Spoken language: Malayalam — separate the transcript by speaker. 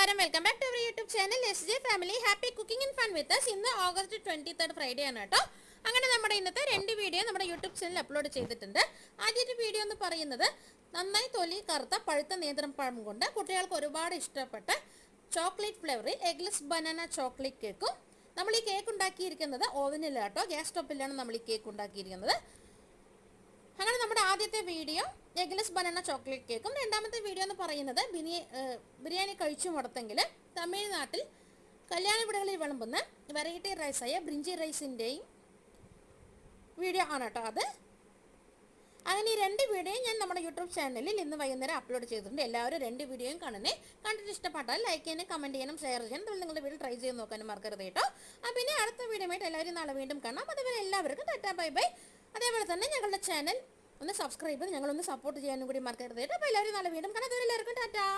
Speaker 1: നമസ്കാരം, welcome back to our YouTube channel SJ family. Happy cooking and fun with us. ഇന്ന് ഓഗസ്റ്റ് 23 ഫ്രൈഡേ ആണ് കേട്ടോ. അങ്ങനെ നമ്മുടെ ഇന്നത്തെ 2 വീഡിയോ നമ്മുടെ യൂട്യൂബ് ചാനലിൽ അപ്ലോഡ് ചെയ്തിട്ടുണ്ട്. ആദ്യത്തെ വീഡിയോ എന്ന് പറയുന്നത് നന്നായി തൊലി കറുത്ത പഴുത്ത നേന്ത്രപ്പഴം കൊണ്ട് കുട്ടികൾക്ക് ഒരുപാട് ഇഷ്ടപ്പെട്ട ചോക്ലേറ്റ് ഫ്ലേവറിൽ എഗ്ലെസ് ബനാന ചോക്ലേറ്റ് കേക്കും. നമ്മൾ ഈ കേക്ക് ഉണ്ടാക്കിയിരിക്കുന്നത് ഓവനില്ല കേട്ടോ, ഗ്യാസ് സ്റ്റോപ്പിലാണ് നമ്മൾ ഈ കേക്ക് ഉണ്ടാക്കിയിരിക്കുന്നത്. അങ്ങനെ നമ്മുടെ ആദ്യത്തെ വീഡിയോ എഗ്ലെസ് ബനാന ചോക്ലേറ്റ് കേക്കും. രണ്ടാമത്തെ വീഡിയോ എന്ന് പറയുന്നത് ബിരിയാണി കഴിച്ചു മുടത്തെങ്കിൽ തമിഴ്നാട്ടിൽ കല്യാണ വീടുകളിൽ വിളമ്പുന്ന വെറൈറ്റി റൈസായ ബ്രിഞ്ചി റൈസിൻ്റെയും വീഡിയോ ആണ് കേട്ടോ അത്. അങ്ങനെ ഈ 2 വീഡിയോയും ഞാൻ നമ്മുടെ യൂട്യൂബ് ചാനലിൽ ഇന്ന് വൈകുന്നേരം അപ്ലോഡ് ചെയ്തിട്ടുണ്ട്. എല്ലാവരും 2 വീഡിയോയും കാണണേ. കണ്ടിട്ട് ഇഷ്ടപ്പെട്ടാൽ ലൈക്ക് ചെയ്യാനും കമൻറ്റ് ചെയ്യാനും ഷെയർ ചെയ്യാനും അതുപോലെ നിങ്ങളുടെ വീട്ടിൽ ട്രൈ ചെയ്ത് നോക്കാനും മറക്കരുത് കേട്ടോ. പിന്നെ അടുത്ത വീഡിയോ ആയിട്ട് എല്ലാവരും നാളെ വീണ്ടും കാണാം. അതുപോലെ എല്ലാവർക്കും ടാറ്റാ ബൈ ബൈ. അതേപോലെ തന്നെ ഞങ്ങളുടെ ചാനൽ ഒന്ന് സബ്സ്ക്രൈബ് ചെയ്ത് ഞങ്ങളൊന്ന് സപ്പോർട്ട് ചെയ്യാനും കൂടി മറക്കരുത് കേട്ടോ. അപ്പോൾ എല്ലാവരും നാളെ വീണ്ടും കാണാം. അതുവരെ എല്ലാവർക്കും ടാറ്റാ.